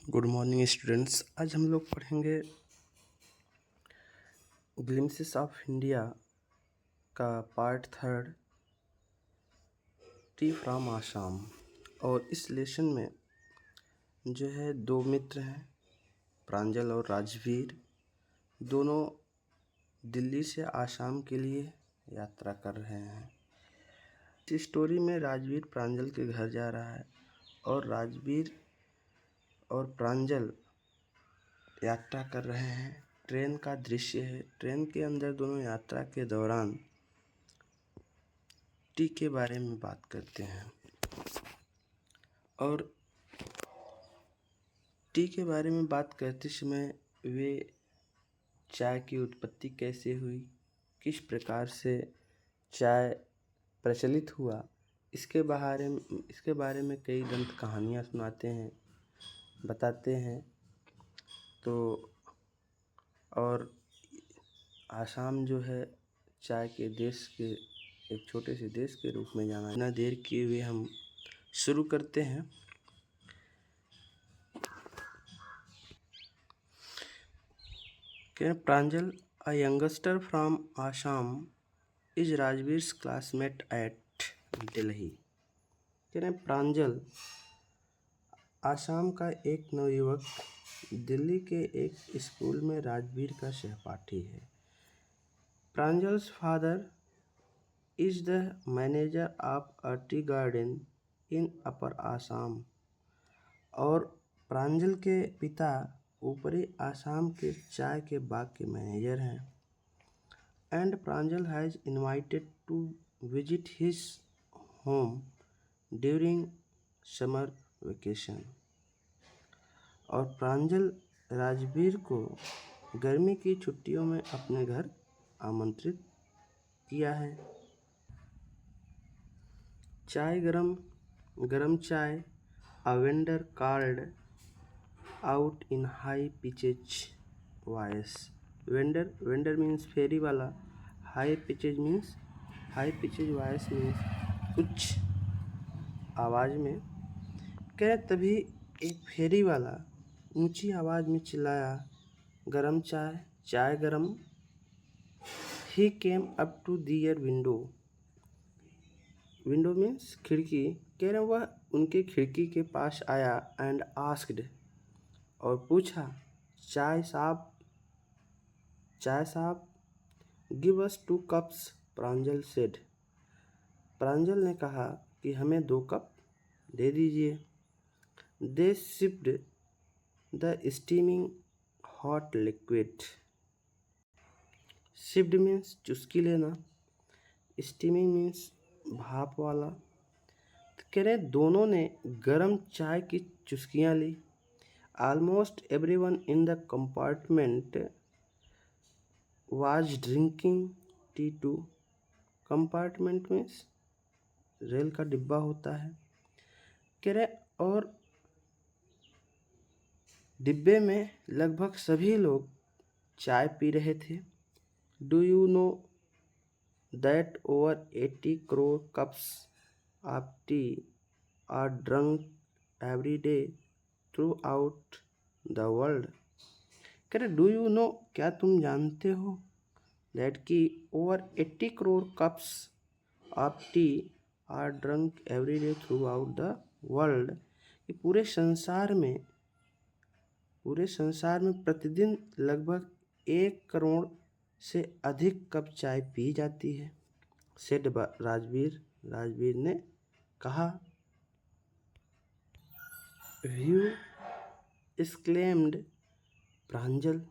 Good morning students. आज हम लोग पढ़ेंगे ग्लिम्पसेस ऑफ इंडिया का पार्ट 3 टी फ्रॉम आसाम। और इस लेसन में जो है दो मित्र हैं, प्रांजल और राजवीर। दोनों दिल्ली से आसाम के लिए यात्रा कर रहे हैं। इस स्टोरी में राजवीर प्रांजल के घर जा रहा है और राजवीर और प्रांजल यात्रा कर रहे हैं। ट्रेन का दृश्य है। ट्रेन के अंदर दोनों यात्रा के दौरान टी के बारे में बात करते हैं और टी के बारे में बात करते समय वे चाय की उत्पत्ति कैसे हुई, किस प्रकार से चाय प्रचलित हुआ, इसके बारे में कई दंत कहानियाँ सुनाते हैं, बताते हैं। तो और आसाम जो है चाय के देश के एक छोटे से देश के रूप में जाना। बिना देर किए हुए हम शुरू करते हैं। प्रांजल, a youngster from Assam, is Rajveer's classmate at Delhi। कह रहे प्रांजल आसाम का एक नवयुवक दिल्ली के एक स्कूल में राजवीर का सहपाठी है। Pranjal's father is the manager of a tea garden in upper Assam. और प्रांजल के पिता ऊपरी आसाम के चाय के बाग के मैनेजर हैं। And Pranjal has invited to visit his home during summer vacation. और प्रांजल राजवीर को गर्मी की छुट्टियों में अपने घर आमंत्रित किया है। चाय गरम चाय, a vendor called out in high pitched voice। Vendor means फेरी वाला, high pitched voice means उच्च आवाज़ में। कह तभी एक फेरी वाला ऊंची आवाज़ में चिल्लाया, गरम चाय गरम। He came up to their window means खिड़की। कह रहे वह उनके खिड़की के पास आया एंड आस्क्ड और पूछा, chai sahib give us 2 cups. Pranjal said. Pranjal ने कहा कि हमें 2 कप दे दीजिए। They sipped the steaming hot liquid. Sipped means चुस्की लेना, स्टीमिंग मीन्स भाप वाला। तो कह रहे दोनों ने गरम चाय की चुस्कियाँ ली। Almost everyone in the compartment was drinking tea too. Compartment means रेल का डिब्बा होता है। कह रहे और डिब्बे में लगभग सभी लोग चाय पी रहे थे। Do you know that over 80 crore cups of tea are drunk every day throughout the world। कह रहे डू यू नो, क्या तुम जानते हो, दैट कि over 80 crore cups of T R drunk every day through out the world. कि पूरे संसार में प्रतिदिन लगभग 1 करोड़ से अधिक कप चाय पी जाती है। सेड राजवीर ने कहा। व्यू एक्सक्लेम्ड प्रांजल।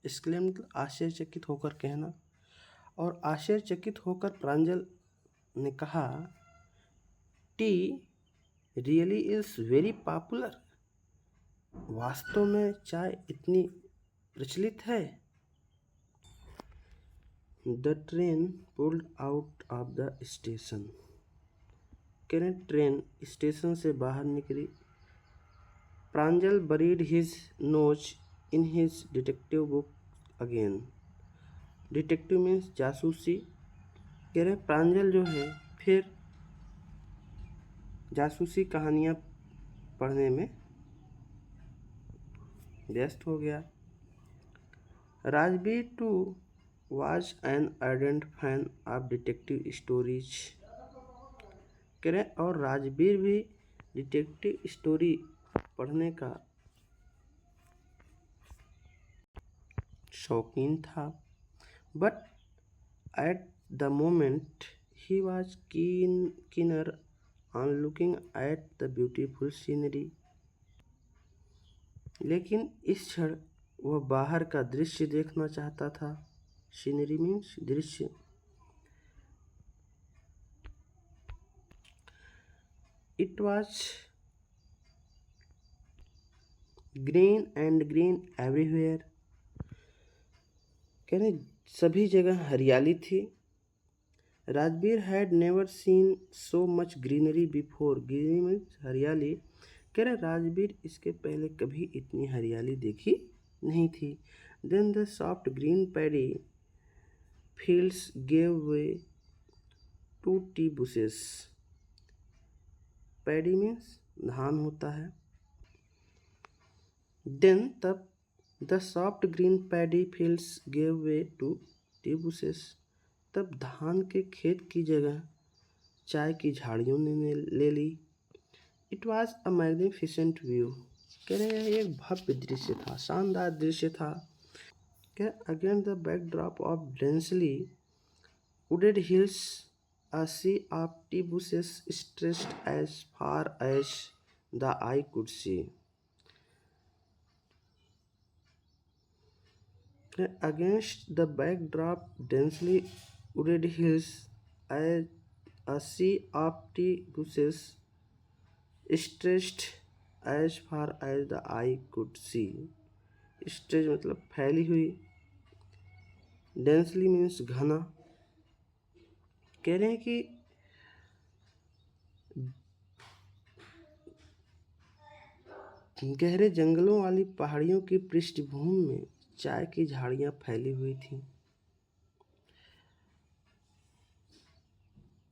एक्सक्लेम्ड आश्चर्यचकित होकर कहना। और आश्चर्यचकित होकर प्रांजल ने कहा, tea really is very popular. वास्तव में चाय इतनी प्रचलित है। The train pulled out of the station. Train station से बाहर निकली। Pranjal buried his nose in his detective book again. Detective means जासूसी। कह रहे प्रांजल जो है फिर जासूसी कहानियाँ पढ़ने में व्यस्त हो गया। Rajbir too was an ardent fan of detective stories. करें और राजबीर भी डिटेक्टिव स्टोरी पढ़ने का शौकीन था। But at the moment he was keener on looking at the beautiful scenery. लेकिन इस क्षण वह बाहर का दृश्य देखना चाहता था। सीनरी मीन्स दृश्य। It was green and green everywhere. कह रहे सभी जगह हरियाली थी। Rajbir had never seen so much greenery before. Greenery means हरियाली। कह रहे राजबीर इसके पहले कभी इतनी हरियाली देखी नहीं थी। Then the soft green paddy fields gave way to tea bushes. Paddy means धान होता है। देन तब the soft green paddy fields gave way to tea bushes. तब धान के खेत की जगह चाय की झाड़ियों ने ले ली। It was a magnificent view. कह रहे हैं एक भव्य दृश्य था, शानदार दृश्य था। क्या against the backdrop of densely wooded hills, a sea of tea bushes stretched as far as the eye could see. Against the backdrop, densely wooded hills, a sea of tea bushes stretched as far as the eye could see. Stretch मतलब फैली हुई। Densely means घना। कह रहे हैं कि गहरे जंगलों वाली पहाड़ियों की पृष्ठभूमि में चाय की झाड़ियां फैली हुई थीं।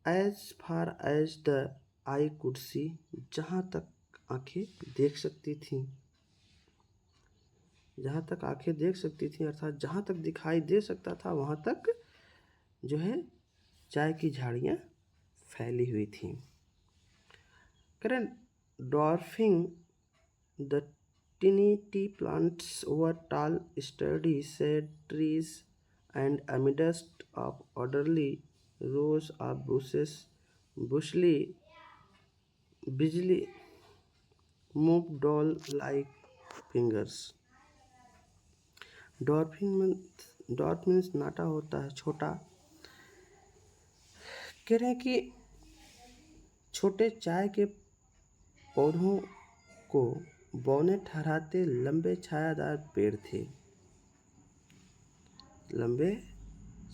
As far as the eye could see, जहाँ तक आंखें देख सकती थीं। जहाँ तक आंखें देख सकती थीं अर्थात जहाँ तक दिखाई दे सकता था वहाँ तक जो है चाय की झाड़ियाँ फैली हुई थीं। करें dwarfing the tiny tea plants were tall, sturdy shade trees, and amidst of orderly rows of bushes, busily moved doll-like fingers. Dwarf means नाटा होता है, छोटा। कह रहे हैं कि छोटे चाय के पौधों को बौने ठहराते लंबे छायादार पेड़ थे। लंबे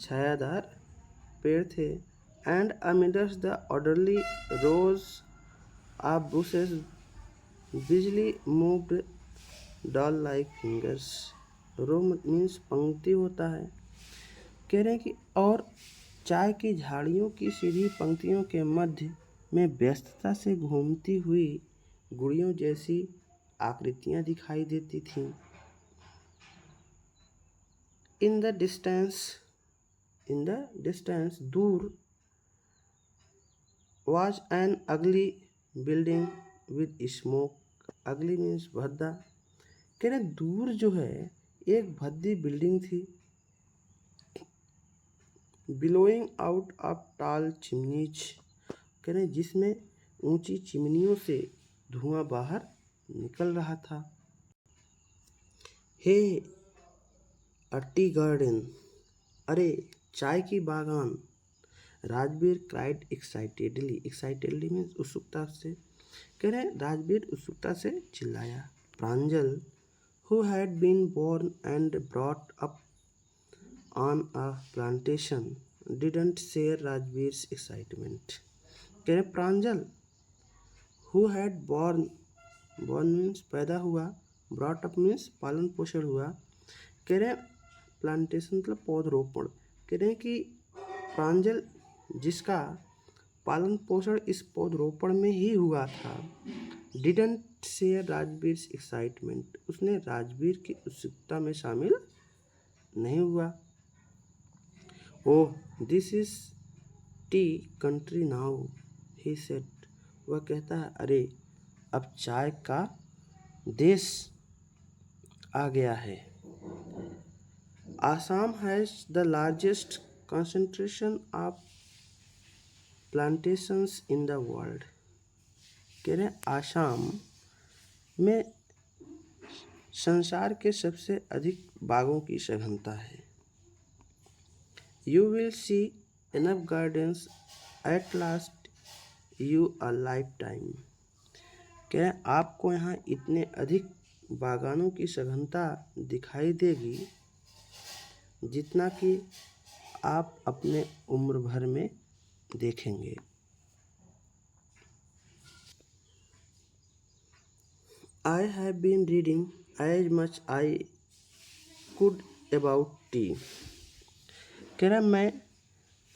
छायादार पेड़ थे। And amidst the orderly rows of bushes busily moved doll like fingers. Row means पंक्ति होता है। कह रहे हैं कि और चाय की झाड़ियों की सीधी पंक्तियों के मध्य में व्यस्तता से घूमती हुई गुड़ियों जैसी आकृतियां दिखाई देती थीं। इन द डिस्टेंस दूर was an ugly building with smoke. अगली मीन्स भद्दा। कह रहे दूर जो है एक भद्दी बिल्डिंग थी। बिलोइंग आउट ऑफ टाल चिमनीज। कह रहे जिसमें ऊंची चिमनियों से धुआं बाहर निकल रहा था। हे टी गार्डन, अरे चाय की बागान। राजबीर क्राइड एक्साइटेडली मीन्स उत्सुकता से। कह रहे राजबीर उत्सुकता से चिल्लाया। Pranjal who had been born and brought up on a plantation didn't share Rajbir's excitement. कह रहे Pranjal who had born means पैदा हुआ, ब्रॉट अप मीन्स पालन पोषण हुआ। कह रहे प्लांटेशन मतलब पौधरोपण। कह रहे कि प्रांजल जिसका पालन पोषण इस पौधरोपण में ही हुआ था, डिडंट शेयर राजवीर एक्साइटमेंट, उसने राजवीर की उत्सुकता में शामिल नहीं हुआ। Oh, this is tea country now, he said, वह कहता है, अरे अब चाय का देश आ गया है। Assam has the largest concentration of plantations in the world, कह रहे हैं आसाम में संसार के सबसे अधिक बागों की सघनता है। You will see enough gardens at last you a life time, कह रहे हैं आपको यहाँ इतने अधिक बागानों की सघनता दिखाई देगी जितना कि आप अपने उम्र भर में देखेंगे। I have been reading as much I could about tea, कह रहा मैं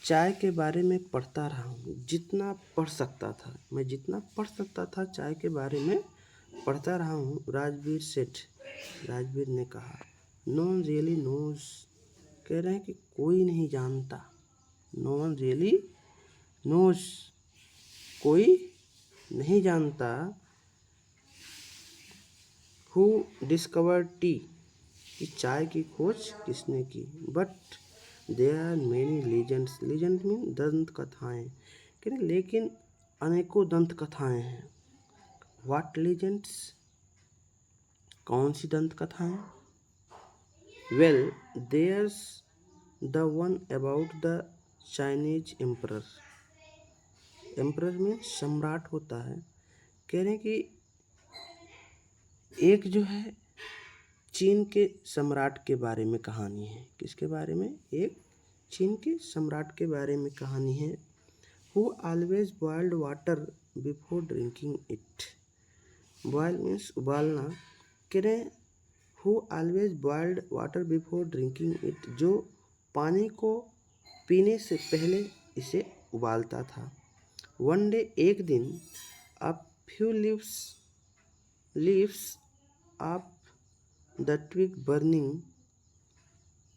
चाय के बारे में पढ़ता रहा हूँ जितना पढ़ सकता था, मैं जितना पढ़ सकता था चाय के बारे में पढ़ता रहा हूँ। राजवीर सेठ, राजवीर ने कहा, नो वन रियली नोज, कह रहे हैं कि कोई नहीं जानता। नो वन रियली नोज, कोई नहीं जानता। हु डिस्कवर्ड टी, कि चाय की खोज किसने की। But there are many legends, legend mean दंत कथाएँ, कह रहे लेकिन अनेकों दंत कथाएँ हैं। व्हाट लीजेंड्स, कौन सी दंत कथाएँ। Well there's the one about the Chinese emperor, emperor में सम्राट होता है, कह रहे हैं कि एक जो है चीन के सम्राट के बारे में कहानी है। किसके बारे में, एक चीन के सम्राट के बारे में कहानी है। Who always boiled water before drinking it, boil means उबालना, कह रहे हैं who always boiled water before drinking it, जो पानी को पीने से पहले इसे उबालता था। वन डे, एक दिन, a few leaves of the twig burning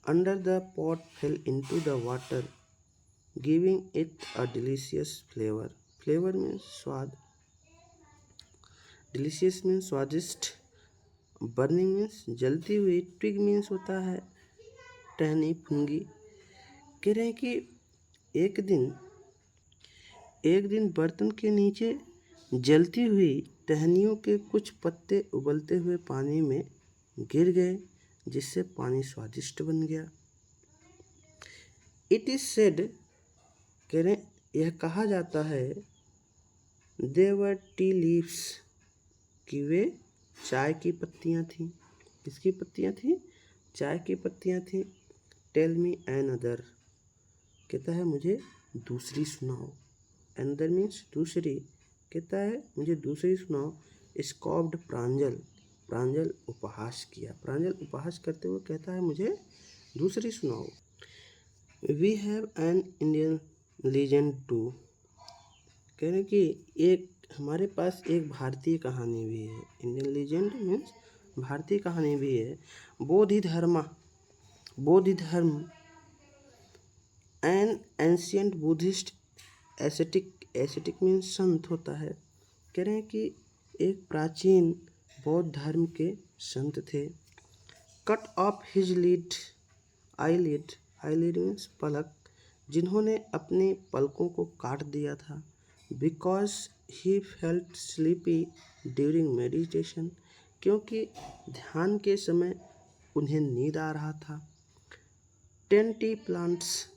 under the pot fell into the water, giving it a delicious flavor. Flavor means स्वाद, delicious means स्वादिष्ट, burning means जलती हुई, twig means होता है टहनी, फुंगी। कह रहे हैं कि एक दिन बर्तन के नीचे जलती हुई टहनियों के कुछ पत्ते उबलते हुए पानी में गिर गए, जिससे पानी स्वादिष्ट बन गया। इट इज सेड, कह रहे यह कहा जाता है, दे वर टी लीव्स, कि वे चाय की पत्तियां थीं। किसकी पत्तियां थीं, चाय की पत्तियां थीं। टेल मी एन अदर, कहता है मुझे दूसरी सुनाओ। अनदर मीन्स दूसरी, कहता है मुझे दूसरी सुनाओ। स्कॉप्ड प्रांजल, प्रांजल उपहास किया, प्रांजल उपहास करते हुए कहता है मुझे दूसरी सुनाओ। We have an Indian legend too, कह रहे हैं कि एक हमारे पास एक भारतीय कहानी भी है। इंडियन लीजेंड मीन्स भारतीय कहानी भी है। Bodhidharma an ancient Buddhist ascetic means संत होता है। कह रहे हैं कि एक प्राचीन बौद्ध धर्म के संत थे। Cut off his eyelid means पलक, जिन्होंने अपने पलकों को काट दिया था। Because he felt sleepy during meditation, क्योंकि ध्यान के समय उन्हें नींद आ रहा था। 10 tea plants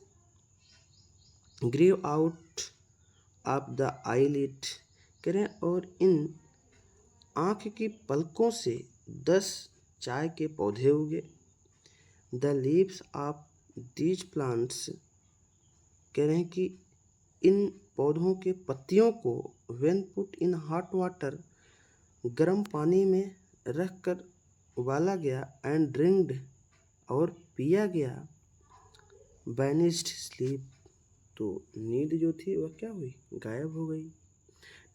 grew out of the eyelid, कह रहे हैं और इन आँख की पलकों से 10 चाय के पौधे उगे। The leaves of these plants, कह रहे हैं कि इन पौधों के पत्तियों को when put in hot water, गर्म पानी में रख कर उबाला गया, एंड ड्रिंक्ड, और पिया गया, वैनिस्ड स्लीप, तो नींद जो थी वह क्या हुई, गायब हो गई।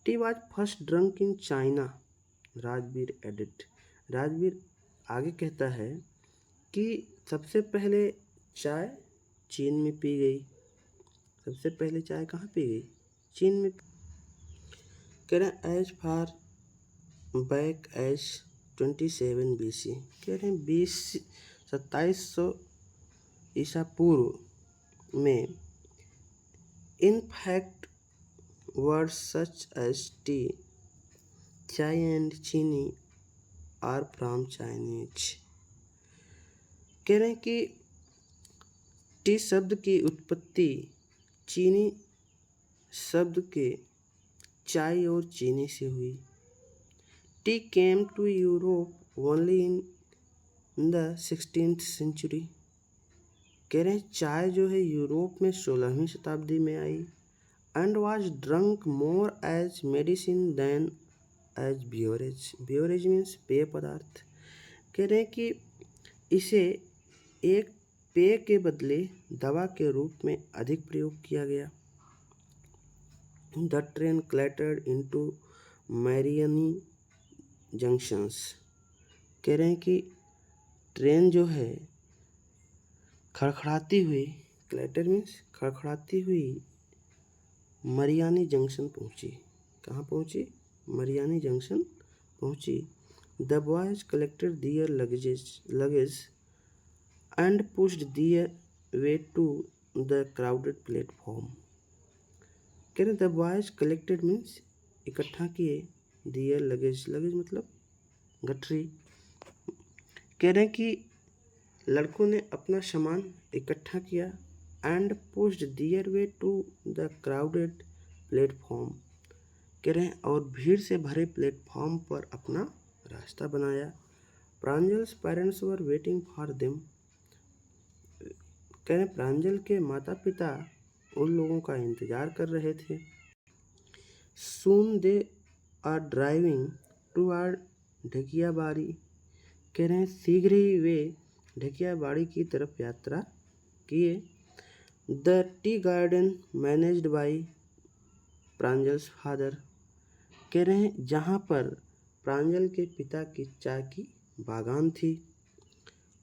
Tea was first drunk in China Rajveer edit. Rajveer आगे कहता है कि सबसे पहले चाय चीन में पी गई। सबसे पहले चाय कहाँ पी गई? चीन में। कह रहे हैं as far back as 27 BC। कह रहे हैं 2700 ईसा पूर्व में in fact words such as tea, chai and cheeni are from Chinese. कह रहे हैं कि टी शब्द की उत्पत्ति चीनी शब्द के चाय और चीनी से हुई। Tea came to Europe only in the 16th century. कह रहे हैं चाय जो है यूरोप में 16वीं शताब्दी में आई। And was drunk more as medicine than as beverage. Beverage means पेय पदार्थ। कह रहे हैं कि इसे एक पेय के बदले दवा के रूप में अधिक प्रयोग किया गया। The train clattered into Mariani junctions. कह रहे हैं कि ट्रेन जो है खड़खड़ाती हुई, क्लैटर मीन्स खड़खड़ाती हुई मरियानी जंक्शन पहुंची। कहाँ पहुंची? मरियानी जंक्शन पहुंची। The boys collected their luggage and pushed their way to the crowded platform. कह रहे द बॉयज कलेक्टेड मीन्स इकट्ठा किए, दियर लगेज, लगेज मतलब गठरी। कह रहे हैं कि लड़कों ने अपना सामान इकट्ठा किया। And pushed their way to the crowded platform. कह रहे हैं और भीड़ से भरे प्लेटफॉर्म पर अपना रास्ता बनाया। Pranjal's parents were waiting for them. कह रहे हैं प्रांजल के माता पिता उन लोगों का इंतजार कर रहे थे। सून दे आर ड्राइविंग टुवर्ड ढकियाबाड़ी। कह रहे हैं शीघ्र ही वे ढकियाबाड़ी की तरफ यात्रा किए। The tea garden managed by Pranjal's father. कह रहे हैं जहाँ पर प्रांजल के पिता की चाय की बागान थी।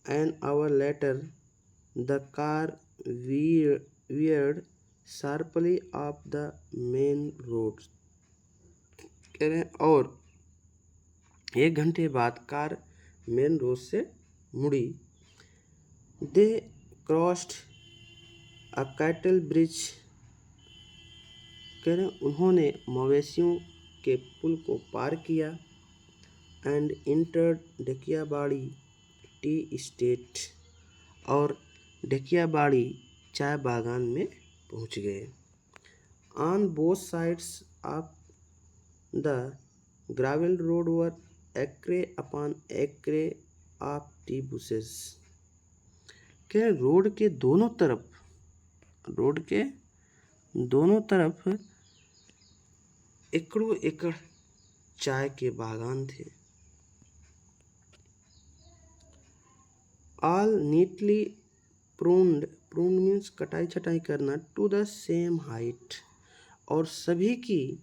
An hour later the car veered sharply off the main road। कह रहे हैं और 1 घंटे बाद कार मेन रोड से मुड़ी। दे क्रॉस्ड अ कैटल ब्रिज। कह रहे हैं उन्होंने मवेशियों के पुल को पार किया। And entered Dhekiabari tea estate. और ढकियाबाड़ी चाय बागान में पहुंच गए। On both sides of the gravel road were acre upon acre of tea bushes. के रोड के दोनों तरफ एकड़ों एकड़ चाय के बागान थे। ऑल नीटली प्रून्ड मीन्स कटाई छटाई करना, टू द सेम हाइट। और सभी की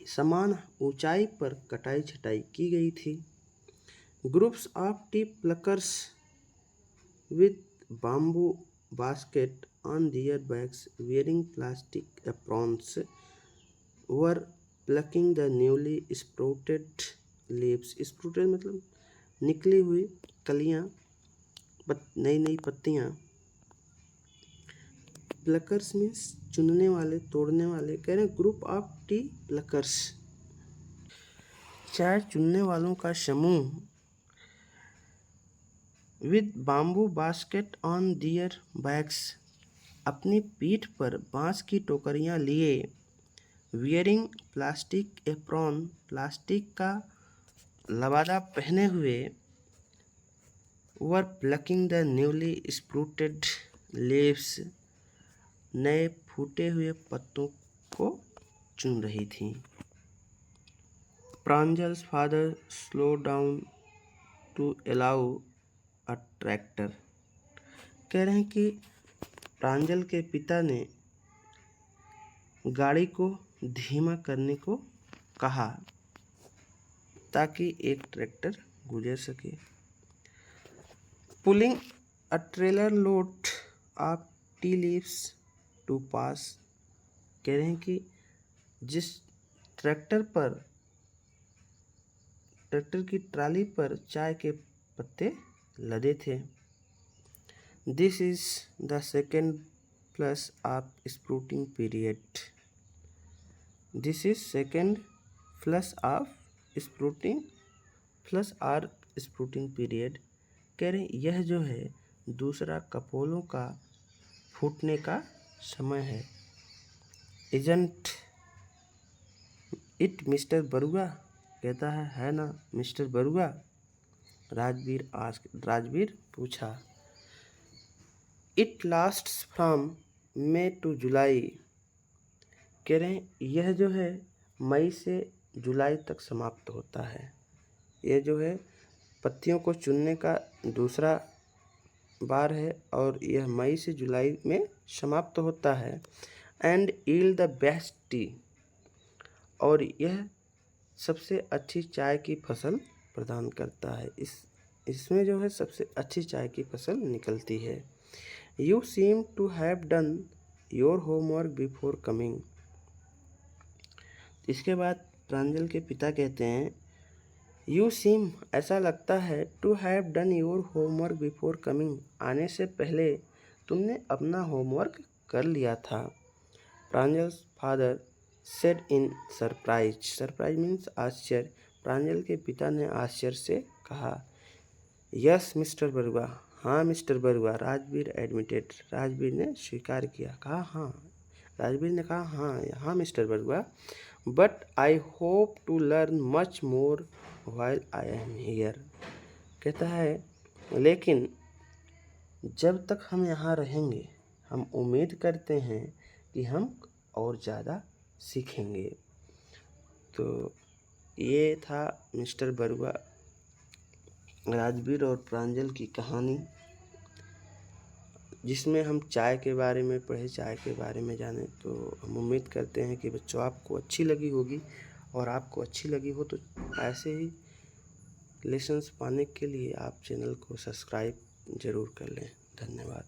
समान ऊंचाई पर कटाई छटाई की गई थी। Groups of T pluckers with bamboo basket on their backs wearing plastic aprons were plucking the newly sprouted leaves। sprouted मतलब निकली हुई कलियां, नई नई पत्तियां। प्लकर्स मीन्स चुनने वाले, तोड़ने वाले। कह रहे हैं ग्रुप ऑफ टी प्लकर्स, चाय चुनने वालों का समूह। With bamboo basket on their bags, अपनी पीठ पर बांस की टोकरियां लिए। वियरिंग प्लास्टिक एप्रॉन, प्लास्टिक का लबादा पहने हुए। Were plucking the newly sprouted leaves, नए फूटे हुए पत्तों को चुन रही थी। Pranjal's father slow down to allow a tractor. कह रहे हैं कि प्रांजल के पिता ने गाड़ी को धीमा करने को कहा। ताकि एक ट्रैक्टर गुजर सके। Pulling a trailer load of tea leaves to pass, कह रहे हैं कि जिस ट्रैक्टर की ट्राली पर चाय के पत्ते लदे थे। This is the second flush of sprouting period. This is second flush of sprouting flush और स्प्रूटिंग पीरियड, कह रहे हैं यह जो है दूसरा कपोलों का फूटने का समय है। इजंट इट मिस्टर बरुआ, कहता है ना मिस्टर बरुआ। राजवीर पूछा। It lasts from May to July, कह रहे हैं यह जो है मई से जुलाई तक समाप्त होता है। यह जो है पत्तियों को चुनने का दूसरा बार है और यह मई से जुलाई में समाप्त होता है। And yield the best T, और यह सबसे अच्छी चाय की फसल प्रदान करता है। इसमें जो है सबसे अच्छी चाय की फसल निकलती है। You seem to have done your homework before coming. इसके बाद प्रांजल के पिता कहते हैं, यू सीम, ऐसा लगता है, to have done your homework before coming, आने से पहले तुमने अपना होमवर्क कर लिया था। Pranjal's father said in surprise. Surprise means आश्चर्य। प्रांजल के पिता ने आश्चर्य से कहा। यस मिस्टर बरुआ, हाँ मिस्टर बरुआ, राजवीर एडमिटेड। राजवीर ने स्वीकार किया, कहा हाँ। राजवीर ने कहा हाँ Mister Barua, but I hope to learn much more while I am here, कहता है लेकिन जब तक हम यहाँ रहेंगे हम उम्मीद करते हैं कि हम और ज़्यादा सीखेंगे। तो ये था मिस्टर बरुआ, राजवीर और प्रांजल की कहानी, जिसमें हम चाय के बारे में पढ़े, चाय के बारे में जाने। तो हम उम्मीद करते हैं कि बच्चों आपको अच्छी लगी होगी, और आपको अच्छी लगी हो तो ऐसे ही लेसन्स पाने के लिए आप चैनल को सब्सक्राइब ज़रूर कर लें। धन्यवाद।